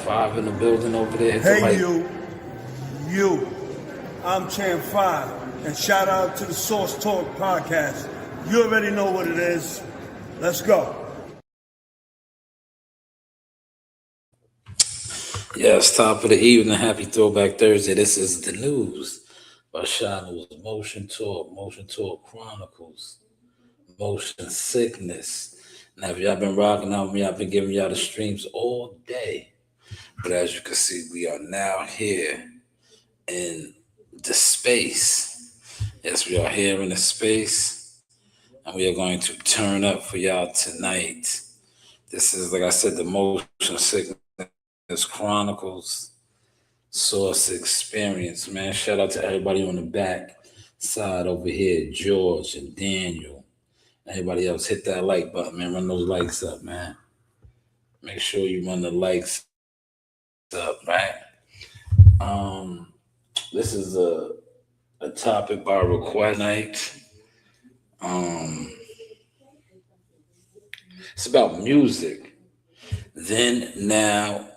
5 in the building over there. Hit the Hey, like. you. I'm Chan 5, and shout out to the Source Talk podcast. You already know what it is. Let's go. Yes, top of the evening. Happy Throwback Thursday. This is the news by Shanewz. Motion Talk Chronicles, Motion Sickness. Now, if y'all been rocking out with me, I've been giving y'all the streams all day. But as you can see, we are now here in the space. Yes, we are here in the space, and we are going to turn up for y'all tonight. This is, like I said, the Motion Sickness Chronicles Source Experience, man. Shout out to everybody on the back side over here, George and Daniel. Everybody else, hit that like button, man. Run those likes up, man. Make sure you run the likes up, right? This is a topic by request night. It's about music. Then, now,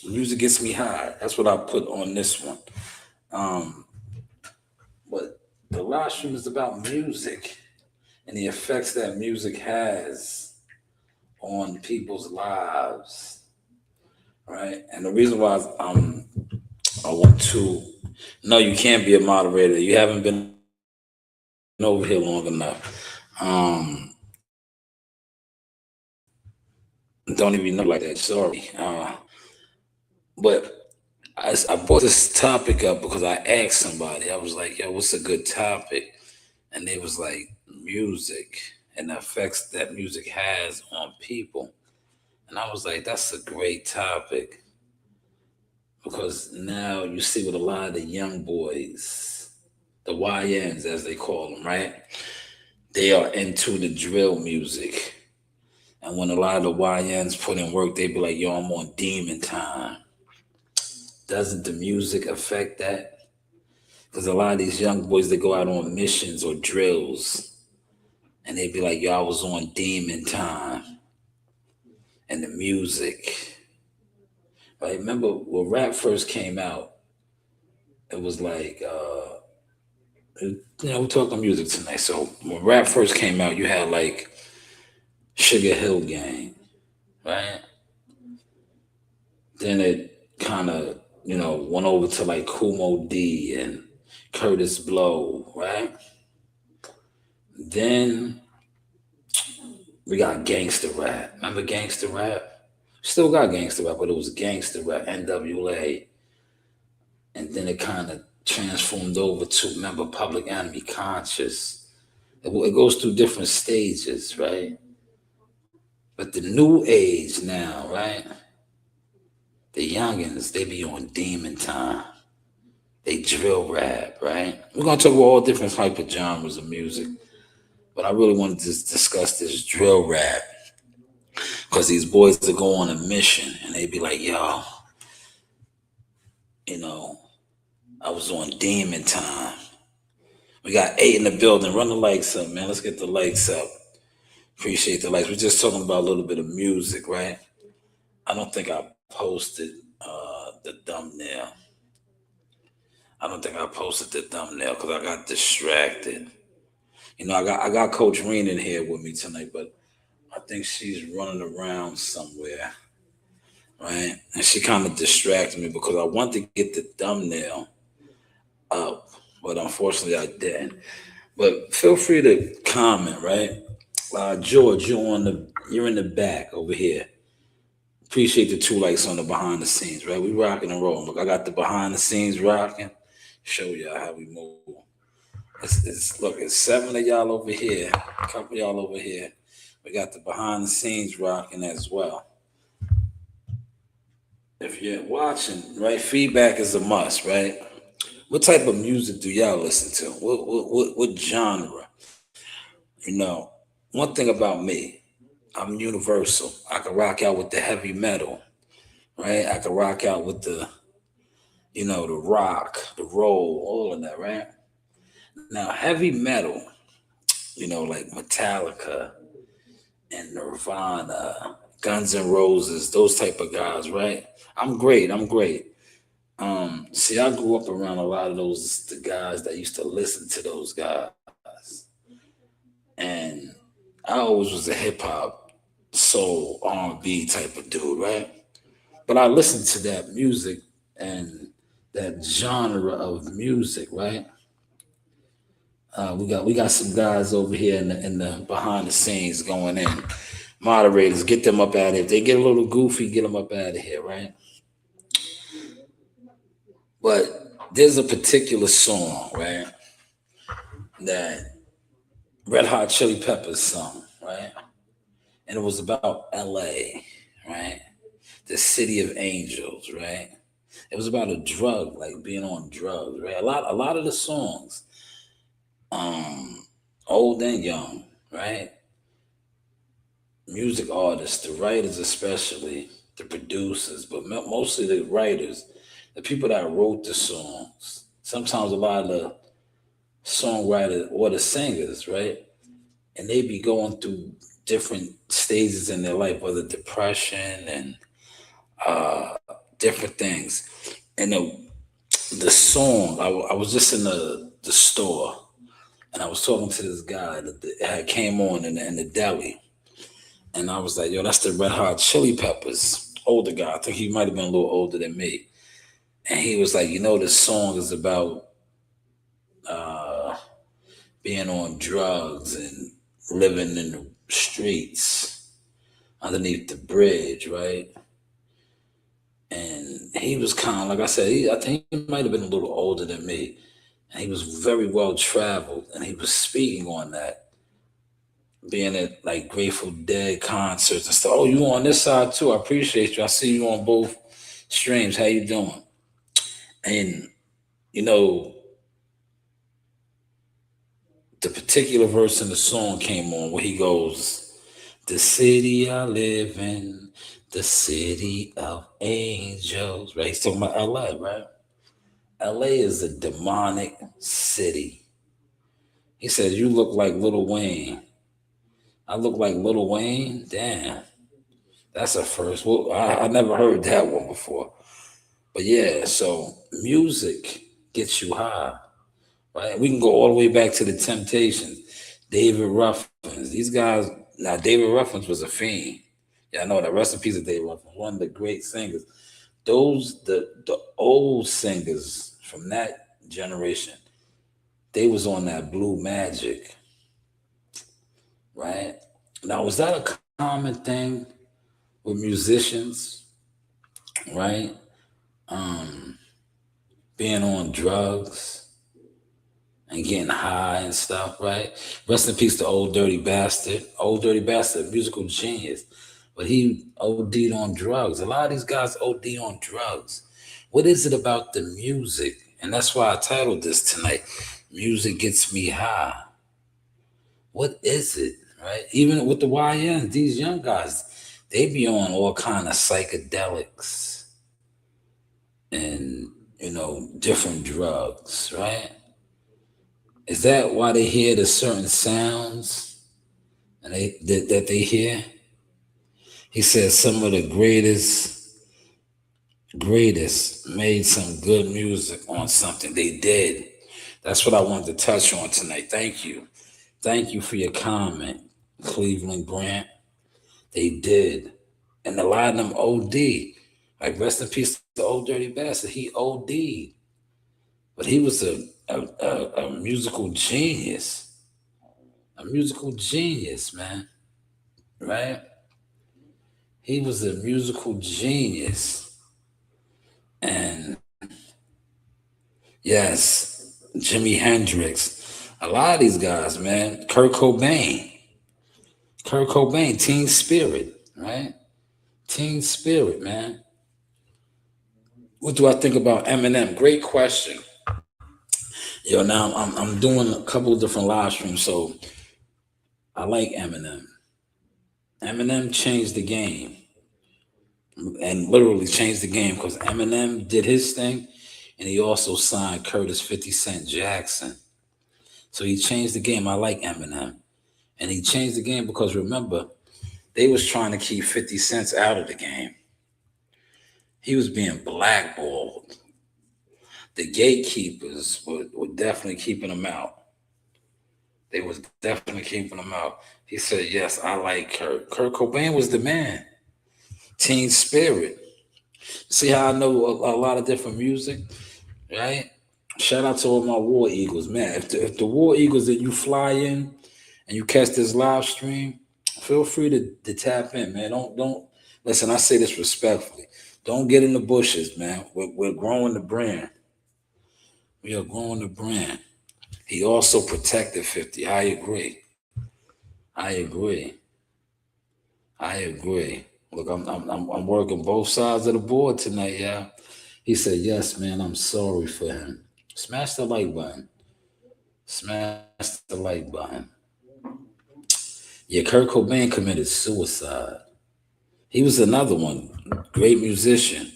music gets me high. That's what I put on this one. But the live stream is about music and the effects that music has on people's lives, right? And the reason why I want to, no, you can't be a moderator. You haven't been over here long enough. Don't even know like that. Sorry. But I brought this topic up because I asked somebody. I was like, yo, what's a good topic? And they was like, music and the effects that music has on people. And I was like, that's a great topic. Because now you see with a lot of the young boys, the YNs as they call them, right? They are into the drill music. And when a lot of the YNs put in work, they be like, yo, I'm on demon time. Doesn't the music affect that? Because a lot of these young boys, they go out on missions or drills, and they be like, yo, I was on demon time. And the music. Right? Remember when rap first came out, it was like, we're talking music tonight. So when rap first came out, you had like Sugar Hill Gang, right? Then it kind of, went over to like Kumo D and Curtis Blow, right? Then we got gangster rap. Remember gangster rap? Still got gangster rap, but it was gangster rap, NWA. And then it kind of transformed over to, remember, Public Enemy, Conscious. It goes through different stages, right? But the new age now, right? The youngins, they be on demon time. They drill rap, right? We're going to talk about all different type of genres of music. But I really wanted to discuss this drill rap. Because these boys that go on a mission and they be like, yo, I was on demon time. We got 8 in the building. Run the likes up, man. Let's get the likes up. Appreciate the likes. We're just talking about a little bit of music, right? I don't think I posted the thumbnail. I don't think I posted the thumbnail because I got distracted. I got Coach Reen in here with me tonight, but I think she's running around somewhere, right? And she kind of distracted me because I wanted to get the thumbnail up, but unfortunately I didn't. But feel free to comment, right? George, you're in the back over here. Appreciate the 2 likes on the behind the scenes, right? We rocking and rolling. Look, I got the behind the scenes rocking. Show y'all how we move. It's 7 of y'all over here, a couple of y'all over here. We got the behind the scenes rocking as well. If you're watching, right, feedback is a must, right? What type of music do y'all listen to? What genre? One thing about me, I'm universal. I can rock out with the heavy metal, right? I can rock out with the rock, the roll, all of that, right? Now, heavy metal, like Metallica and Nirvana, Guns N' Roses, those type of guys, right? I'm great. I'm great. See, I grew up around a lot of the guys that used to listen to those guys, and I always was a hip hop, soul, R&B type of dude, right? But I listened to that music and that genre of music, right? We got some guys over here in the behind the scenes going in. Moderators, get them up out of here. If they get a little goofy, get them up out of here, right? But there's a particular song, right, that Red Hot Chili Peppers sung, right? And it was about LA, right? The city of angels, right? It was about a drug, like being on drugs, right? A lot of the songs, um, old and young, right? Music artists, the writers especially, the producers, but mostly the writers, the people that wrote the songs. Sometimes a lot of the songwriters or the singers, right? And they be going through different stages in their life, whether depression and uh, different things. And the song, I was just in the store and I was talking to this guy that had came on in the deli. And I was like, yo, that's the Red Hot Chili Peppers. Older guy. I think he might have been a little older than me. And he was like, this song is about uh, being on drugs and living in the streets underneath the bridge, right? And he was kind of, like I said, I think he might have been a little older than me. And he was very well traveled. And he was speaking on that, being at like Grateful Dead concerts and stuff. Oh, you on this side too? I appreciate you. I see you on both streams. How you doing? And you know, the particular verse in the song came on where he goes, "The city I live in, the city of angels." Right? He's talking about LA, right? LA is a demonic city. He says, "You look like Lil Wayne." I look like Lil Wayne? Damn. That's a first. Well, I never heard that one before. But yeah, so music gets you high, right? We can go all the way back to the Temptations, David Ruffins. These guys, now David Ruffins was a fiend. Yeah, I know that. Rest in peace of David Ruffins, one of the great singers. The old singers from that generation, they was on that Blue Magic, right? Now, was that a common thing with musicians, right? Um, Being on drugs and getting high and stuff, right? Rest in peace to Old Dirty Bastard. Old Dirty Bastard, musical genius. But he OD'd on drugs. A lot of these guys OD on drugs. What is it about the music? And that's why I titled this tonight, Music Gets Me High. What is it, right? Even with the YNs, these young guys, they be on all kind of psychedelics and, different drugs, right? Is that why they hear the certain sounds and that they hear? He says some of the greatest made some good music on something. They did. That's what I wanted to touch on tonight. Thank you. Thank you for your comment, Cleveland Grant. They did. And a lot of them OD. Like, rest in peace to Old Dirty Bastard. He OD'd. But he was a musical genius. A musical genius, man. Right? He was a musical genius. And yes, Jimi Hendrix. A lot of these guys, man. Kurt Cobain, Teen Spirit, right? Teen Spirit, man. What do I think about Eminem? Great question. Yo, now I'm doing a couple of different live streams, so I like Eminem. Eminem changed the game, and literally changed the game, because Eminem did his thing, and he also signed Curtis 50 Cent Jackson. So he changed the game. I like Eminem. And he changed the game because, remember, They was trying to keep 50 Cent out of the game. He was being blackballed. The gatekeepers were definitely keeping him out. They was definitely keeping him out. He said, yes, I like Kurt. Kurt Cobain was the man. Teen Spirit. See how I know a lot of different music, right? Shout out to all my War Eagles, man. If the War Eagles that you fly in and you catch this live stream, feel free to tap in, man. Don't listen. I say this respectfully. Don't get in the bushes, man. We're growing the brand. We are growing the brand. He also protected 50. I agree. I agree. I agree. Look, I'm working both sides of the board tonight, yeah. He said, yes, man, I'm sorry for him. Smash the like button. Smash the like button. Yeah, Kurt Cobain committed suicide. He was another one, great musician,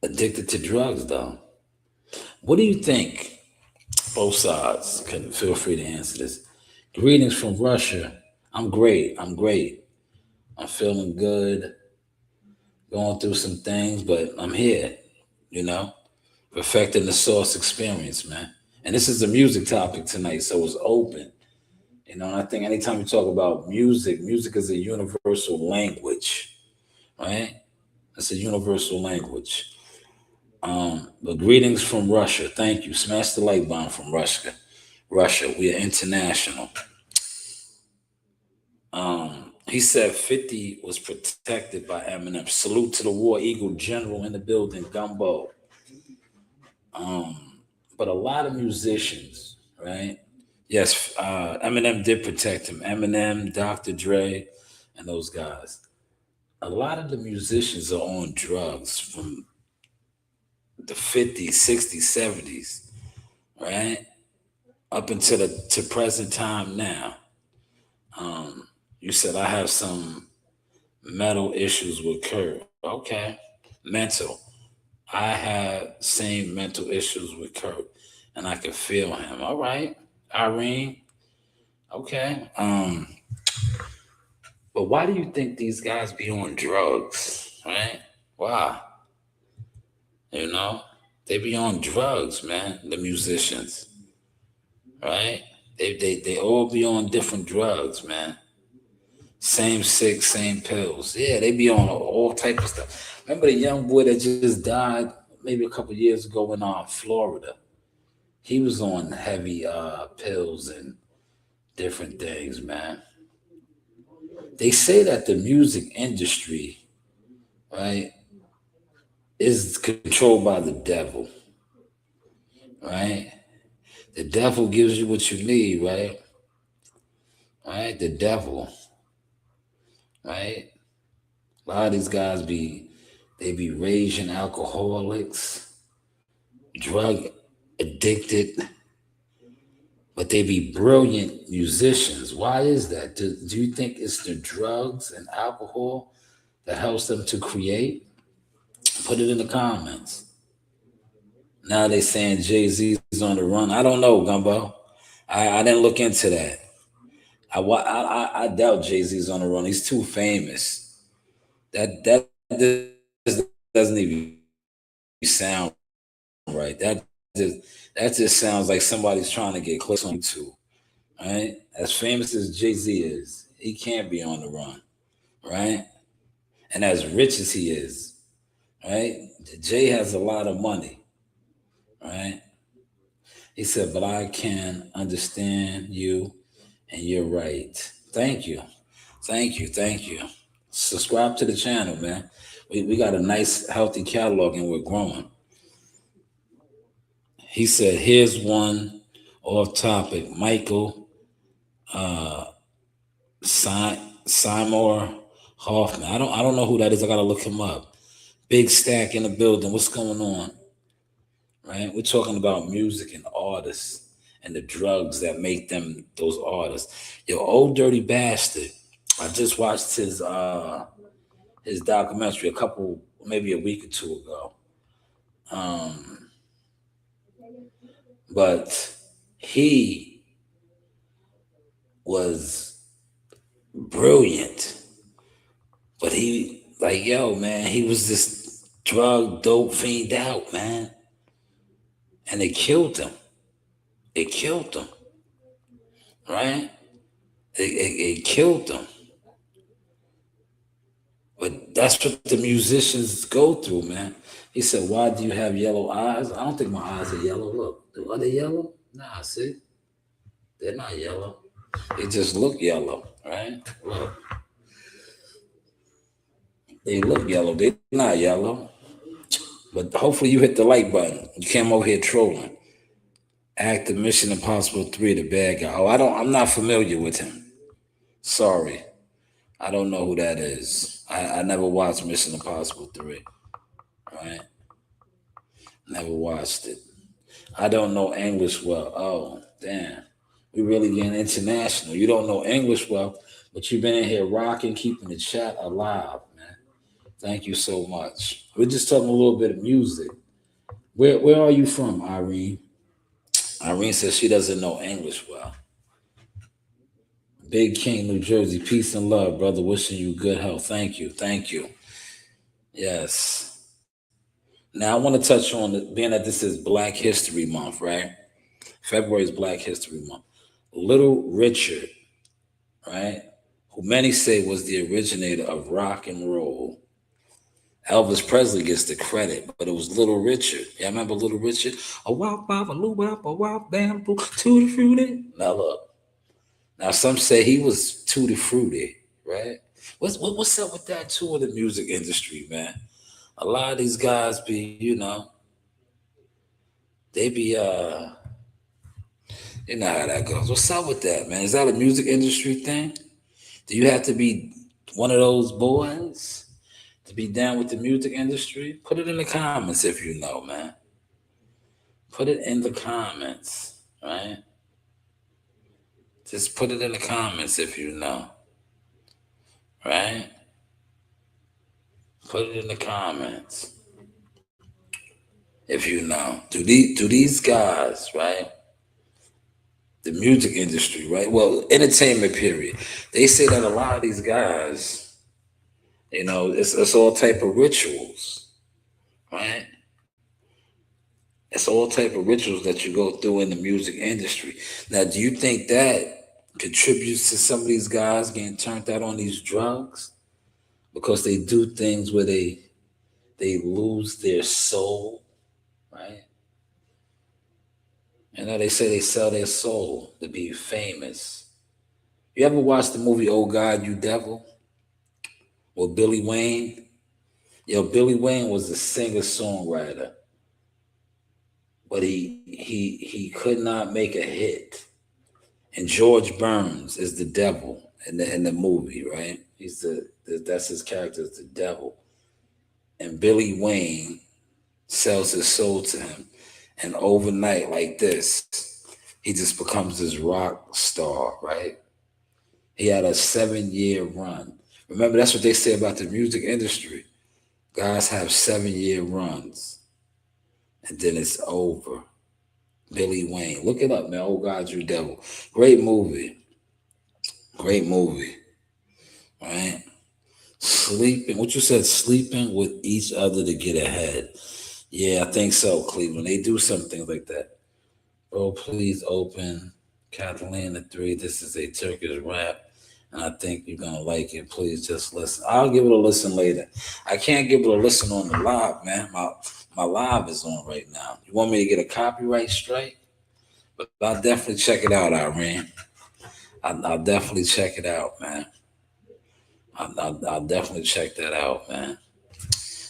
addicted to drugs, though. What do you think? Both sides can feel free to answer this. Greetings from Russia. I'm great. I'm great. I'm feeling good, going through some things, but I'm here, you know, perfecting the source experience, man. And this is a music topic tonight, so it's open. And I think anytime you talk about music, music is a universal language, right? It's a universal language. But greetings from Russia. Thank you. Smash the like button from Russia. Russia, we are international. He said 50 was protected by Eminem. Salute to the War Eagle General in the building, Gumbo. But a lot of musicians, right? Yes, Eminem did protect him. Eminem, Dr. Dre, and those guys. A lot of the musicians are on drugs from the 50s, 60s, 70s, right? Up until the to present time now. You said I have some mental issues with Kurt. Okay. Mental. I had same mental issues with Kurt, and I could feel him. All right. Irene. Okay. But why do you think these guys be on drugs? Right? Why? You know? They be on drugs, man, the musicians. Right? They all be on different drugs, man. Same sick, same pills. Yeah, they be on all type of stuff. Remember the young boy that just died maybe a couple years ago in Florida? He was on heavy pills and different things, man. They say that the music industry, right, is controlled by the devil, right? The devil gives you what you need, right? Right? The devil, right? A lot of these guys they be raging alcoholics, drug addicted, but they be brilliant musicians. Why is that? Do you think it's the drugs and alcohol that helps them to create? Put it in the comments. Now they saying Jay-Z's on the run. I don't know, Gumbo. I didn't look into that. I doubt Jay-Z's on the run. He's too famous. That doesn't even sound right. That just sounds like somebody's trying to get clicks on YouTube. Right? As famous as Jay-Z is, he can't be on the run, right? And as rich as he is, right? Jay has a lot of money, right? He said, but I can understand you and you're right. Thank you. Thank you. Thank you. Subscribe to the channel, man. We got a nice, healthy catalog and we're growing. He said, here's one off topic. Michael Seymour Hoffman. I don't know who that is. I gotta look him up. Big stack in the building. What's going on? Right? We're talking about music and artists and the drugs that make them those artists. Yo, Old Dirty Bastard. I just watched his documentary maybe a week or two ago. But he was brilliant. But he, like, yo, man, he was this drug dope fiend out, man. And it killed him. It killed him, right? It killed him. But that's what the musicians go through, man. He said, why do you have yellow eyes? I don't think my eyes are yellow. Look, are they yellow? Nah, see? They're not yellow. They just look yellow, right? Look. They look yellow. They're not yellow. But hopefully you hit the like button. You came over here trolling. Actor Mission Impossible 3, the bad guy. Oh, I'm not familiar with him. Sorry. I don't know who that is. I never watched Mission Impossible 3. Right? Never watched it. I don't know English well. Oh, damn. We really getting international. You don't know English well, but you've been in here rocking, keeping the chat alive, man. Thank you so much. We're just talking a little bit of music. Where are you from, Irene? Irene says she doesn't know English well. Big King, New Jersey. Peace and love, brother. Wishing you good health. Thank you. Thank you. Yes. Now, I want to touch on being that this is Black History Month, right? February is Black History Month. Little Richard, right? Who many say was the originator of rock and roll. Elvis Presley gets the credit, but it was Little Richard. Yeah, remember Little Richard? A wop bop, a loo bop, a wop bam, boo, tutti frutti. Now look. Now some say he was tutti frutti, right? What's up with that too in the music industry, man? A lot of these guys be, they be you know how that goes. What's up with that, man? Is that a music industry thing? Do you have to be one of those boys to be down with the music industry? Put it in the comments if you know, man. Put it in the comments, right? Just put it in the comments if you know, right? Put it in the comments if you know. Do these guys, right? The music industry, right? Well, entertainment period. They say that a lot of these guys, it's all type of rituals, right? It's all type of rituals that you go through in the music industry. Now, do you think that contributes to some of these guys getting turned out on these drugs? Because they do things where they lose their soul, right? They say they sell their soul to be famous. You ever watch the movie Oh God, You Devil? With Billy Wayne? Yo, Billy Wayne was a singer-songwriter, but he could not make a hit. And George Burns is the devil in the movie, right? That's his character, is the devil. And Billy Wayne sells his soul to him. And overnight, like this, he just becomes this rock star, right? He had a 7-year run. Remember, that's what they say about the music industry. Guys have 7-year runs, and then it's over. Billy Wayne. Look it up, man. Oh, God, You Devil. Great movie. Great movie. Right? Sleeping. What you said, sleeping with each other to get ahead. Yeah, I think so, Cleveland. They do some things like that. Bro, please open Catalina 3. This is a Turkish rap, and I think you're going to like it. Please just listen. I'll give it a listen later. I can't give it a listen on the live, man. My live is on right now. You want me to get a copyright strike? But I'll definitely check it out, Irene. I'll definitely check it out, man. I'll definitely check that out, man.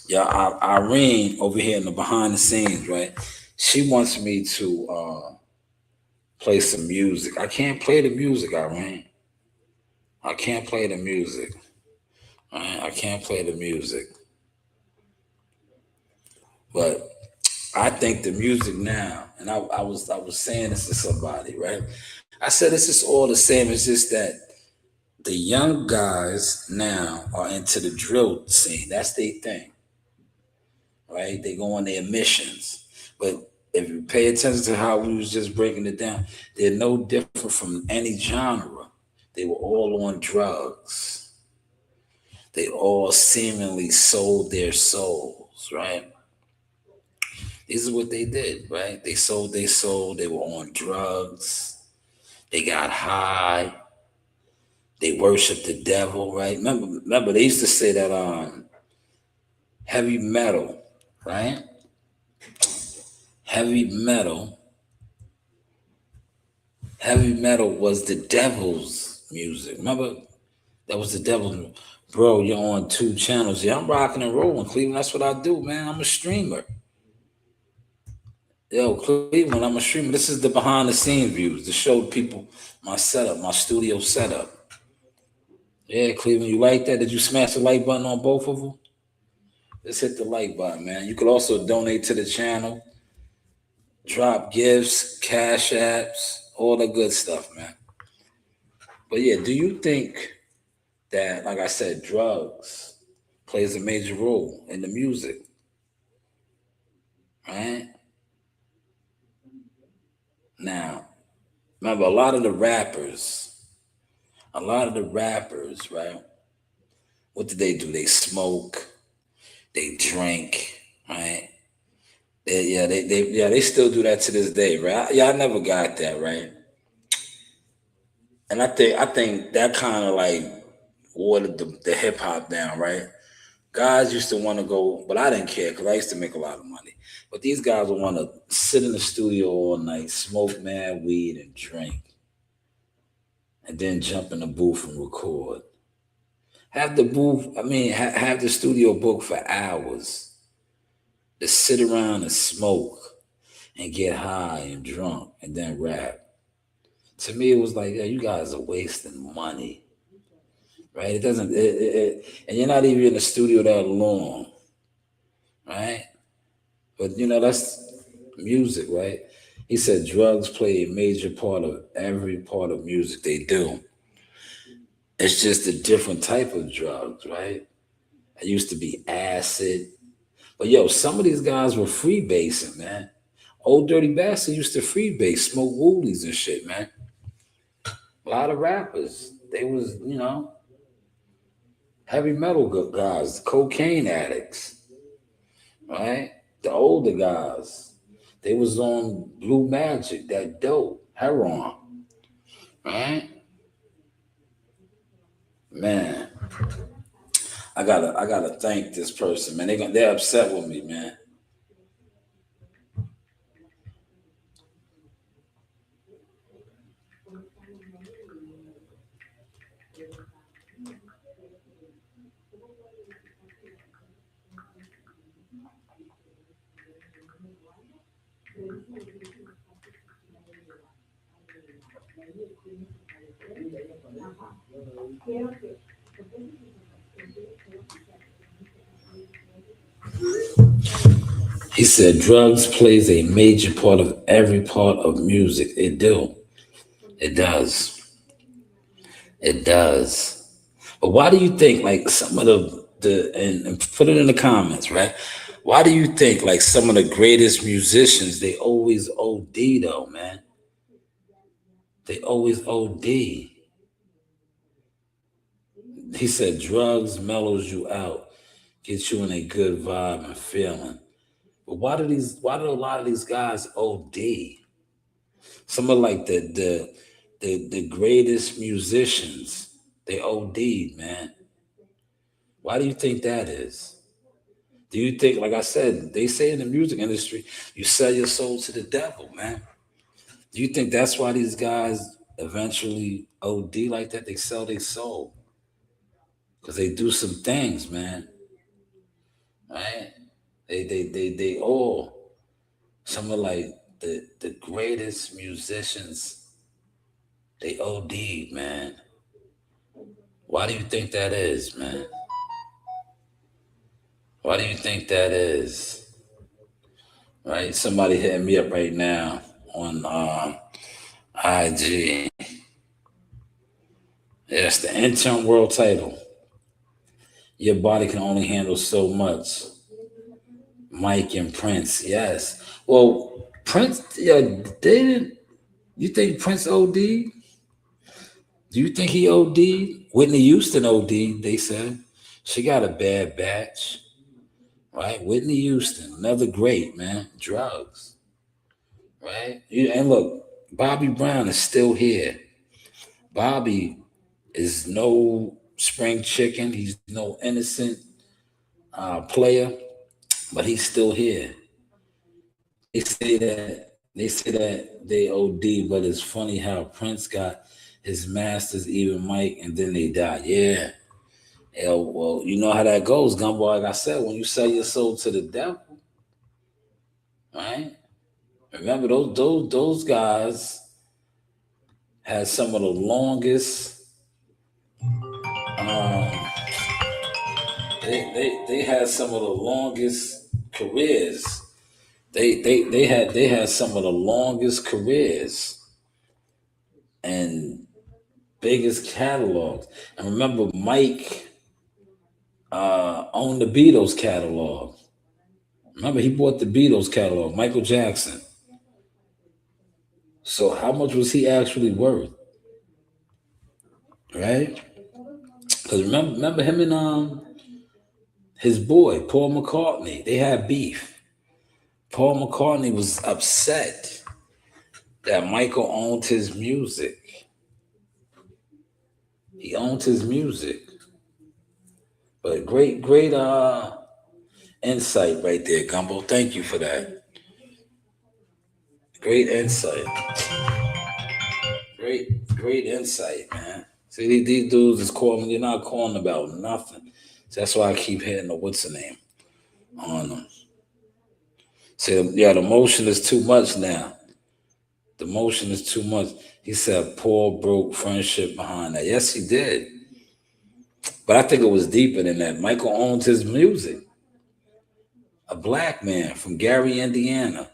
Yeah, Irene over here in the behind the scenes, right? She wants me to play some music. I can't play the music, Irene. I can't play the music. Right? I can't play the music. But I think the music now, and I was saying this to somebody, right? I said this is all the same. It's just that the young guys now are into the drill scene. That's their thing, right? They go on their missions. But if you pay attention to how we was just breaking it down, they're no different from any genre. They were all on drugs. They all seemingly sold their souls, right? This is what they did, right? They sold their soul. They were on drugs. They got high. They worshiped the devil, right? Remember, they used to say that heavy metal, right? Heavy metal, heavy metal was the devil's music. Remember, that was the devil's. Bro, you're on two channels. Yeah, I'm rocking and rolling, Cleveland. That's what I do, man. I'm a streamer. Yo, Cleveland, I'm a streamer. This is the behind the scenes views to show people my setup, my studio setup. Yeah, Cleveland, you like that? Did you smash the like button on both of them? Just hit the like button, man. You could also donate to the channel, drop gifts, cash apps, all the good stuff, man. But yeah, do you think that, like I said, drugs plays a major role in the music, right? Now, remember, a lot of the rappers, right? What did they do? They smoke, they drink, right? They still do that to this day, right? Yeah, I never got that, right? And I think that kind of like watered the hip hop down, right? Guys used to want to go, but I didn't care because I used to make a lot of money. But these guys would want to sit in the studio all night, smoke mad weed and drink, and then jump in the booth and record. Have the booth, I mean, have the studio booked for hours to sit around and smoke and get high and drunk and then rap. To me, it was like, yeah, you guys are wasting money, right? It doesn't, and you're not even in the studio that long, right? But that's music, right? He said drugs play a major part of every part of music they do. It's just a different type of drugs, right? It used to be acid. But yo, some of these guys were freebasing, man. Old Dirty Bastard used to freebase, smoke woolies and shit, man. A lot of rappers, they was, heavy metal guys, cocaine addicts, right? The older guys, they was on blue magic, that dope, heroin, right? Man, I gotta thank this person, man. They're upset with me, man. He said drugs plays a major part of every part of music. It do. It does. It does. But why do you think like some of and put it in the comments, right? Why do you think like some of the greatest musicians they always OD though, man? They always OD. He said drugs mellows you out, gets you in a good vibe and feeling. But why do a lot of these guys OD? Some of like the greatest musicians, they OD'd, man. Why do you think that is? Do you think, like I said, they say in the music industry, you sell your soul to the devil, man? Do you think that's why these guys eventually OD like that? They sell their soul because they do some things, man. Right? They all some of like the greatest musicians. They OD'd, man. Why do you think that is, man? Why do you think that is? Right? Somebody hitting me up right now on IG. Yes, the intern world title. Your body can only handle so much. Mike and Prince, yes. Well, Prince, yeah, they didn't. You think Prince OD? Do you think he OD'd? Whitney Houston OD'd, they said. She got a bad batch, right? Whitney Houston, another great, man. Drugs, right? And look, Bobby Brown is still here. Bobby is no spring chicken. He's no innocent player, but he's still here. They say that they OD, but it's funny how Prince got his masters, even Mike, and then they died. Yeah. Yeah, well, you know how that goes, Gumbo. Like I said, when you sell your soul to the devil, right? Remember those guys had some of the longest. Um, they had some of the longest careers. They had some of the longest careers and biggest catalogs. And remember, Mike owned the Beatles catalog. Remember, he bought the Beatles catalog, Michael Jackson. So how much was he actually worth, right? Because remember him and his boy Paul McCartney, they had beef. Paul McCartney was upset that Michael owned his music. He owned his music. But great insight right there, Gumbo. Thank you for that. Great insight. Great insight, man. See, these dudes is calling, they're not calling about nothing. So that's why I keep hitting the what's the name on them. Say, yeah, the motion is too much now. The motion is too much. He said Paul broke friendship behind that. Yes, he did. But I think it was deeper than that. Michael owns his music. A black man from Gary, Indiana.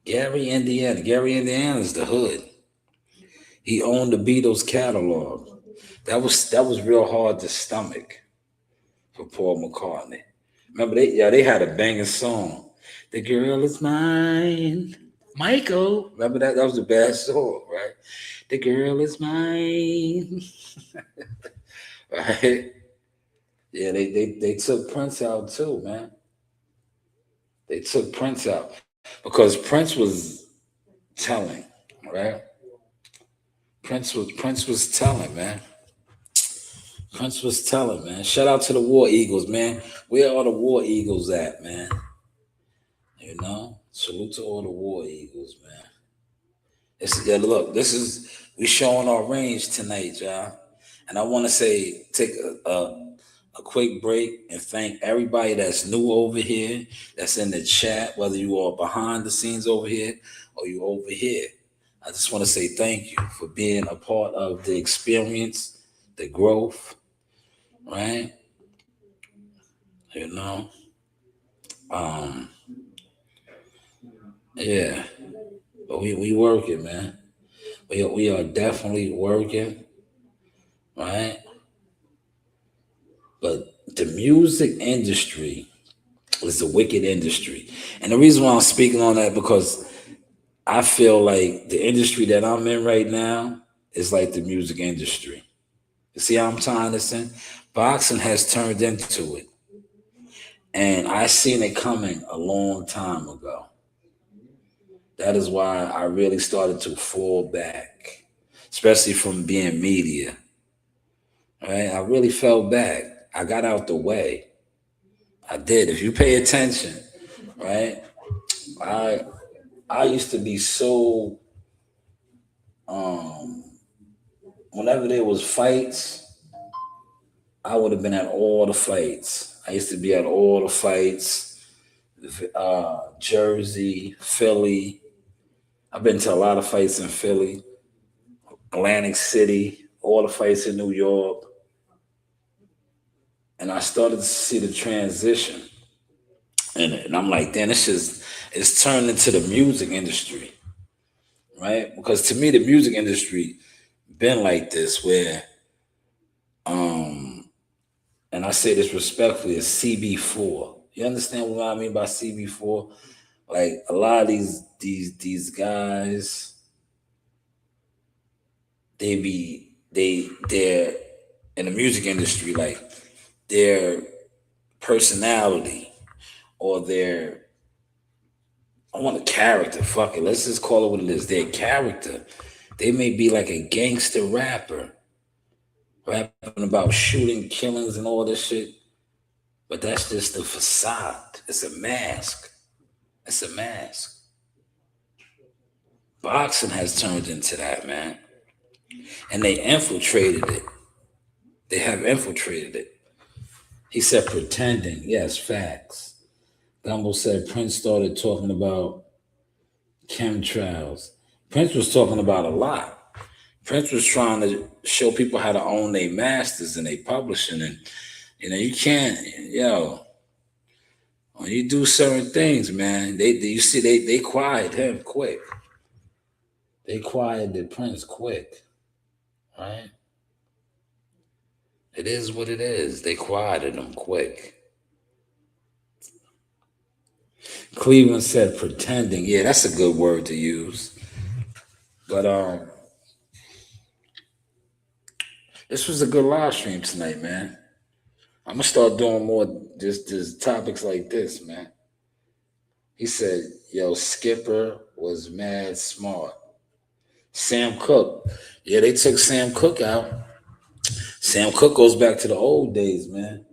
Gary, Indiana is the hood. He owned the Beatles catalog. That was real hard to stomach for Paul McCartney. Remember, they had a banging song. The girl is mine. Michael. Remember that? That was a bad song, right? The girl is mine. Right? Yeah, they took Prince out too, man. They took Prince out because Prince was telling, right? Prince was telling, man. Prince was telling, man. Shout out to the War Eagles, man. Where are the War Eagles at, man? You know, salute to all the War Eagles, man. Look, we showing our range tonight, y'all. And I want to say, take a quick break and thank everybody that's new over here, that's in the chat, whether you are behind the scenes over here or you over here. I just want to say thank you for being a part of the experience, the growth, right? You know, um, yeah, but we working, man. We are definitely working, right? But the music industry is a wicked industry, and the reason why I'm speaking on that because I feel like the industry that I'm in right now is like the music industry. You see how I'm tying this in? Boxing has turned into it. And I seen it coming a long time ago. That is why I really started to fall back, especially from being media. Right? I really fell back. I got out the way. I did. If you pay attention, right? I I used to be so um whenever there was fights, I would have been at all the fights. I used to be at all the fights, Jersey, Philly. I've been to a lot of fights in Philly, Atlantic City, all the fights in New York. And I started to see the transition in it. And I'm like, damn, it's turned into the music industry, right? Because to me, the music industry been like this where, and I say this respectfully, is CB4. You understand what I mean by CB4? Like a lot of these guys, they're in the music industry, like their personality or their, I want a character. Fuck it. Let's just call it what it is. Their character. They may be like a gangster rapper, rapping about shooting, killings, and all this shit. But that's just the facade. It's a mask. It's a mask. Boxing has turned into that, man. And they infiltrated it. They have infiltrated it. He said pretending. Yes, facts. Gumbo said Prince started talking about chemtrails. Prince was talking about a lot. Prince was trying to show people how to own their masters and their publishing. And, you can't, when you do certain things, man, you see, they quiet him quick. They quieted Prince quick, right? It is what it is. They quieted him quick. Cleveland said pretending. Yeah, that's a good word to use. But this was a good live stream tonight, man. I'm gonna start doing more just topics like this, man. He said, yo, Skipper was mad smart. Sam Cooke. Yeah, they took Sam Cooke out. Sam Cooke goes back to the old days, man.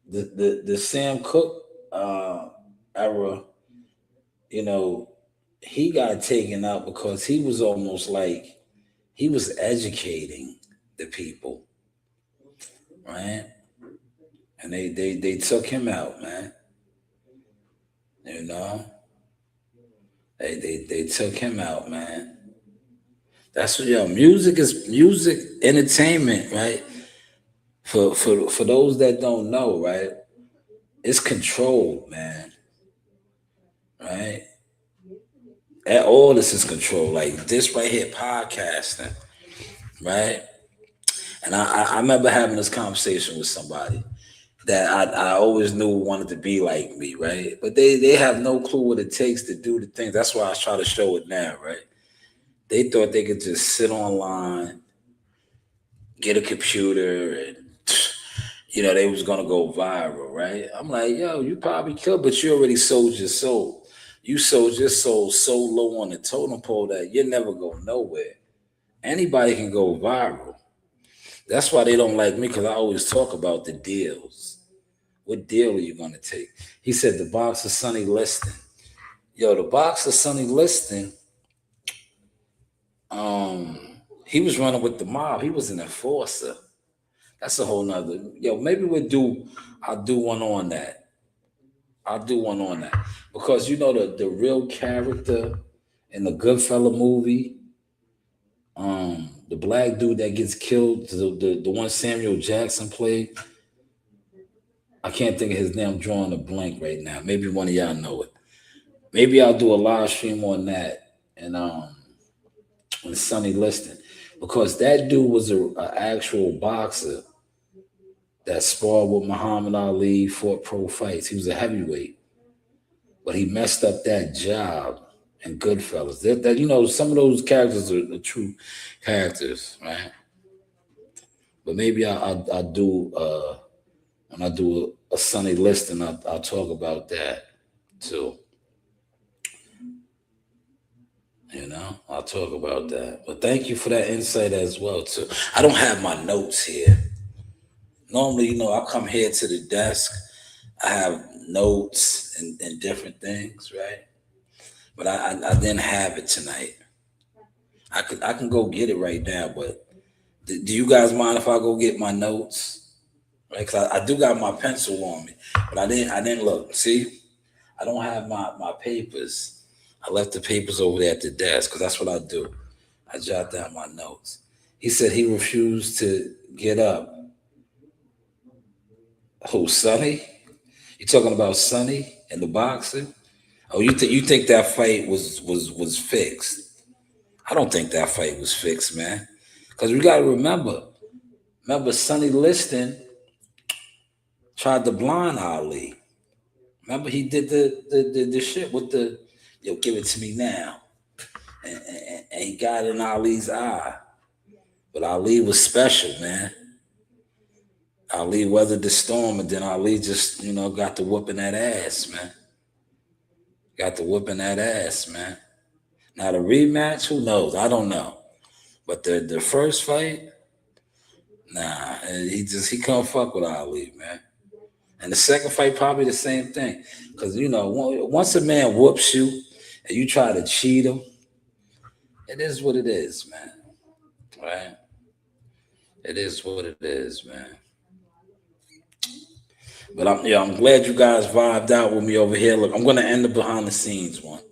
The Sam Cooke era, he got taken out because he was almost like he was educating the people, right? And they took him out, man. They took him out, man. That's what music is. Music entertainment, right? For those that don't know, right? It's controlled, man. Right? And all this is controlled. Like this right here, podcasting, right? And I remember having this conversation with somebody that I always knew wanted to be like me, right? But they have no clue what it takes to do the things. That's why I try to show it now, right? They thought they could just sit online, get a computer, and they was gonna go viral, right? I'm like, yo, you probably could, but you already sold your soul. You sold your soul so low on the totem pole that you're never going nowhere. Anybody can go viral. That's why they don't like me, because I always talk about the deals. What deal are you going to take? He said the box of Sonny Liston. Yo, the box of Sonny Liston, he was running with the mob. He was an enforcer. That's a whole nother. Maybe I'll do one on that. Because the real character in the Goodfella movie, the black dude that gets killed, the one Samuel Jackson played. I can't think of his name. I'm drawing a blank right now. Maybe one of y'all know it. Maybe I'll do a live stream on that and Sonny Liston, because that dude was an actual boxer that sparred with Muhammad Ali, fought pro fights. He was a heavyweight, but he messed up that job in Goodfellas. That some of those characters are the true characters, right? But maybe I'll do when I do a Sonny Liston, I'll talk about that too. I'll talk about that. But thank you for that insight as well too. I don't have my notes here. Normally, I come here to the desk. I have notes and different things, right? But I didn't have it tonight. I can go get it right now, but do you guys mind if I go get my notes? Right? Because I do got my pencil on me, but I didn't look. See, I don't have my papers. I left the papers over there at the desk, because that's what I do. I jot down my notes. He said he refused to get up. Who, Sonny? You talking about Sonny and the boxer? Oh, you think that fight was fixed? I don't think that fight was fixed, man. Because we got to remember Sonny Liston tried to blind Ali. Remember he did the shit with give it to me now. And he got in Ali's eye. But Ali was special, man. Ali weathered the storm, and then Ali just, got to whooping that ass, man. Got to whooping that ass, man. Now the rematch, who knows? I don't know. But the first fight, nah, he couldn't fuck with Ali, man. And the second fight, probably the same thing. Because, once a man whoops you and you try to cheat him, it is what it is, man. Right? It is what it is, man. But I'm glad you guys vibed out with me over here. Look, I'm gonna end the behind the scenes one,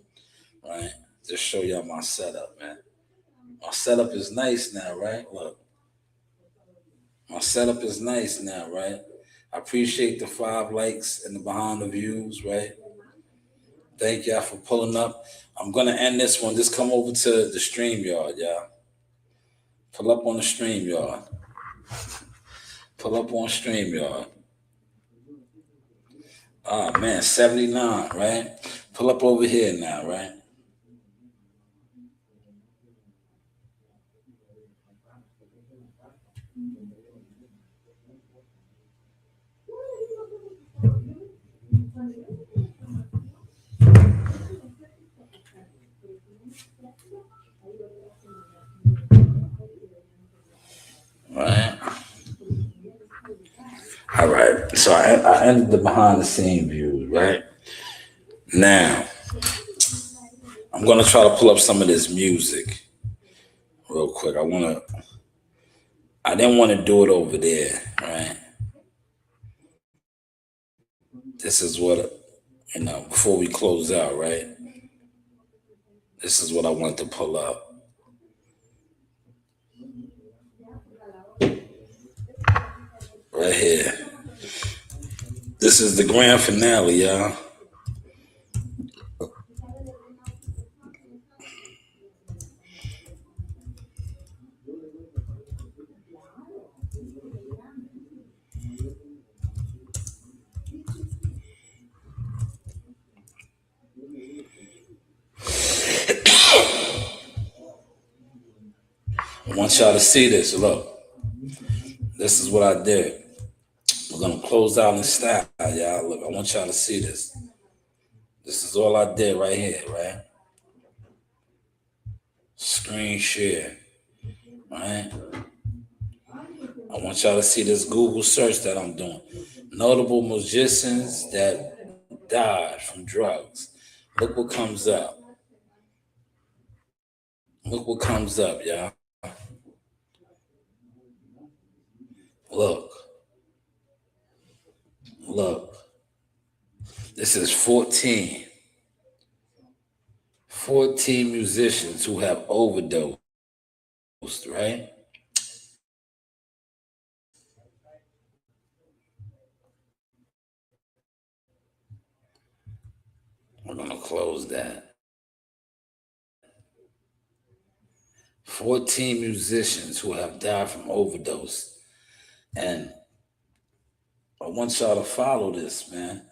right? Just show y'all my setup, man. My setup is nice now, right? Look, my setup is nice now, right? I appreciate the 5 likes and the behind the views, right? Thank y'all for pulling up. I'm gonna end this one. Just come over to the StreamYard, y'all. Pull up on the StreamYard. Pull up on StreamYard. Oh man, 79, right? Pull up over here now, right? Right. All right. So I ended the behind the scene views, right? Now, I'm going to try to pull up some of this music real quick. I didn't want to do it over there, right? This is what, before we close out, right? This is what I wanted to pull up. Right here. This is the grand finale, y'all. I want y'all to see this. Look, this is what I did. We're going to close out in style, y'all. Look, I want y'all to see this. This is all I did right here, right? Screen share, right? I want y'all to see this Google search that I'm doing. Notable musicians that died from drugs. Look what comes up. Look what comes up, y'all. Look. Look. This is 14. 14 musicians who have overdosed, right? We're going to close that. 14 musicians who have died from overdose. And I want y'all to follow this, man.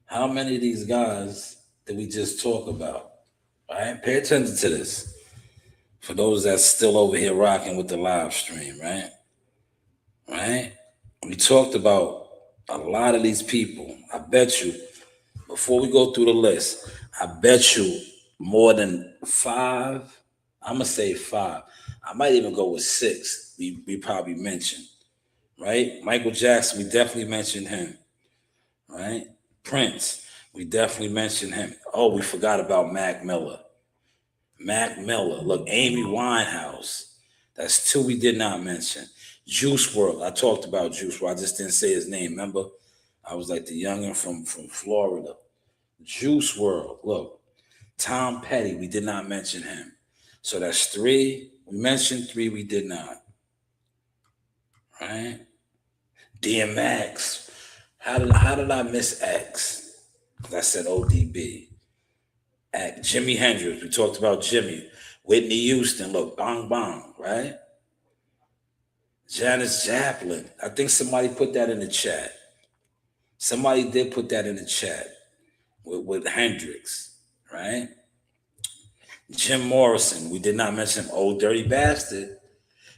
How many of these guys did we just talk about? All right, pay attention to this. For those that's still over here rocking with the live stream, right? Right? We talked about a lot of these people. I bet you, before we go through the list, I bet you more than 5. I'm going to say 5. I might even go with 6. We probably mentioned, right? Michael Jackson, we definitely mentioned him, right? Prince, we definitely mentioned him. Oh, we forgot about Mac Miller. Mac Miller. Look, Amy Winehouse. That's 2 we did not mention. Juice WRLD. I talked about Juice WRLD. I just didn't say his name. Remember? I was like the youngin' from Florida. Juice WRLD. Look, Tom Petty. We did not mention him. So that's 3. We mentioned 3 we did not. Right? DMX. How did I miss X? I said ODB. Jimi Hendrix. We talked about Jimmy. Whitney Houston. Look, bang bang, right? Janis Joplin. I think somebody put that in the chat. Somebody did put that in the chat with Hendrix, right? Jim Morrison. We did not mention Old Dirty Bastard.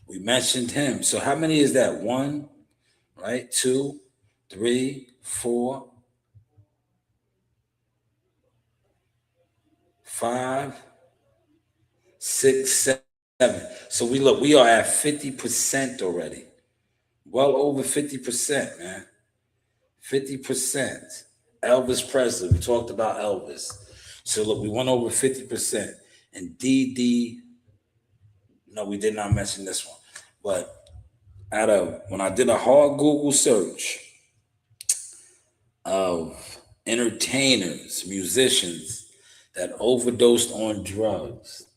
We mentioned him. So how many is that? One, right? Two, three, four, five, 6, 7. So we are at 50% already. Well over 50%, man. 50%. Elvis Presley. We talked about Elvis. So look, we went over 50%. And DD, no, we did not mention this one. But when I did a hard Google search of entertainers, musicians that overdosed on drugs,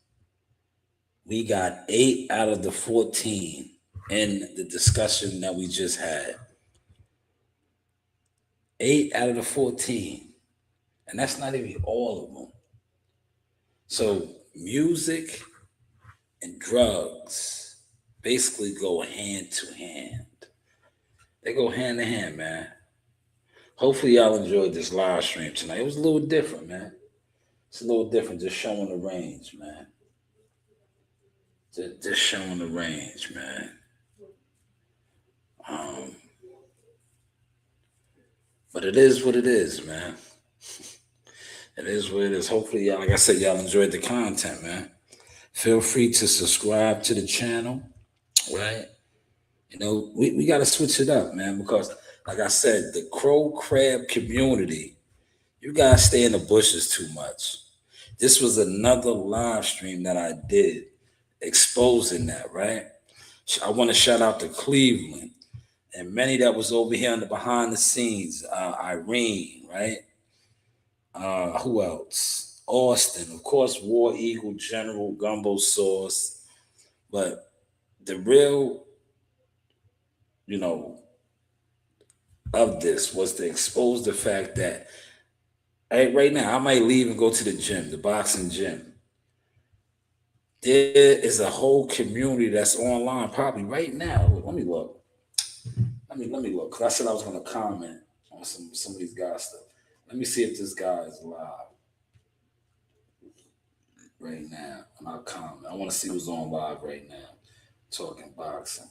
we got 8 out of the 14 in the discussion that we just had. 8 out of the 14. And that's not even all of them. So music and drugs basically go hand to hand. They go hand in hand, man. Hopefully y'all enjoyed this live stream tonight. It was a little different, man. It's a little different, just showing the range, man. Just showing the range, man. But it is what it is, man. It is what it is. Hopefully, y'all, like I said, y'all enjoyed the content, man. Feel free to subscribe to the channel, right? You know, we got to switch it up, man, because, like I said, the crow crab community, you guys stay in the bushes too much. This was another live stream that I did exposing that, right? I want to shout out to Cleveland and many that was over here on the behind the scenes. Irene, right? Who else? Austin, of course, War Eagle, General, Gumbo Sauce. But the real, of this was to expose the fact that, hey, right now, I might leave and go to the gym, the boxing gym. There is a whole community that's online probably right now. Let me look. Let me look. Because I said I was going to comment on some of these guys' stuff. Let me see if this guy is live right now. And I'll comment. I want to see who's on live right now talking boxing.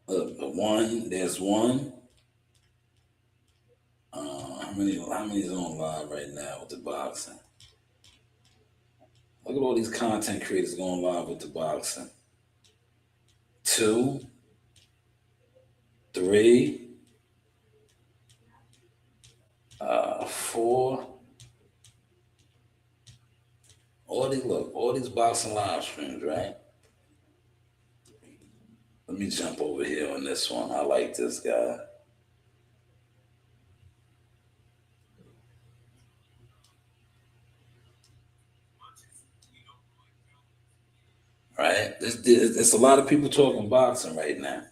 Look, there's one. How many is on live right now with the boxing? Look at all these content creators going live with the boxing. 2, 3, 4. All these boxing live streams, right? Let me jump over here on this one. I like this guy. Right? There's a lot of people talking boxing right now.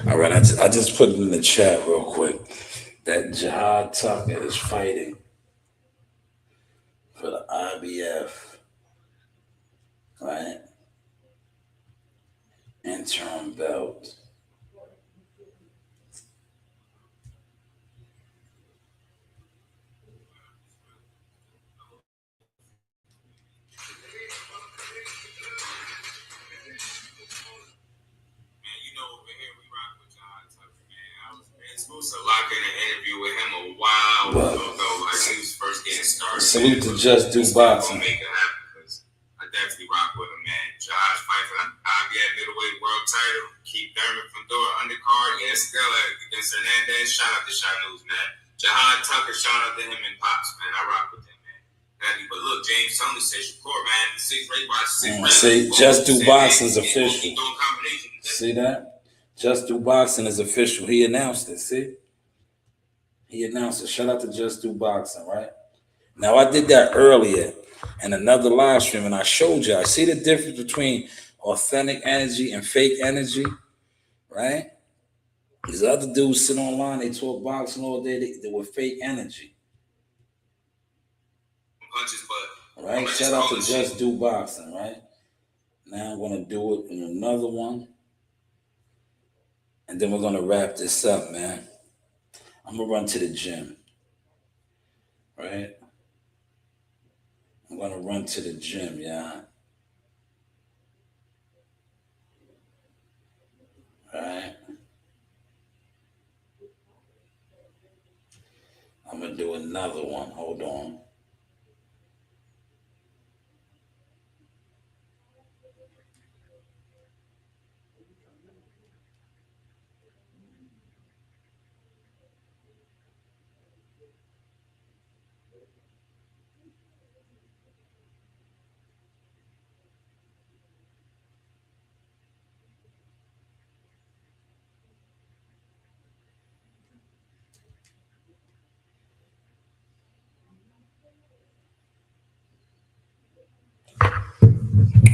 All right, I just put it in the chat real quick that Jihad Tucker is fighting for the IBF, right? Interim belt. Supposed to lock in an interview with him a while ago, like he was first getting started. Salute to Just Do Boxing. Make it happen because I definitely rock with him, man. Josh fight for the IBF middleweight world title. Keep man. Shout out to Shanewz, man. Jahad Tucker, shout out to him and Pops, man. I rock with him, man. But look, James Sully says record, man. 6 rate by 6 rate. See, Just Do Boxing is official. See that? Just Do Boxing is official. He announced it, see? He announced it. Shout out to Just Do Boxing, right? Now, I did that earlier in another live stream, and I showed you. I see the difference between authentic energy and fake energy, right? These other dudes sit online, they talk boxing all day, they were fake energy. Punches, but right? Shout out to Just Do Boxing, right? Now I'm going to do it in another one. And then we're going to wrap this up, man. I'm going to run to the gym, right? I'm going to run to the gym, yeah. Right? I'm going to do another one. Hold on.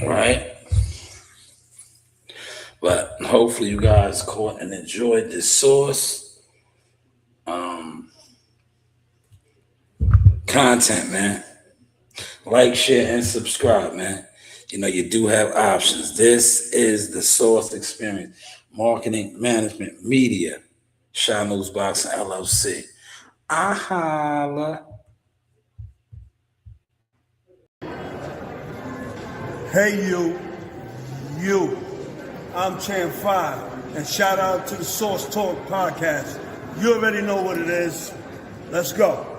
Right? But hopefully you guys caught and enjoyed this source content, man. Like, share, and subscribe, man. You know, you do have options. This is the Source Experience Marketing Management Media, Shanewz Boxing LLC. I holla. Hey, you. I'm Chan 5, and shout out to the Source Talk podcast. You already know what it is. Let's go.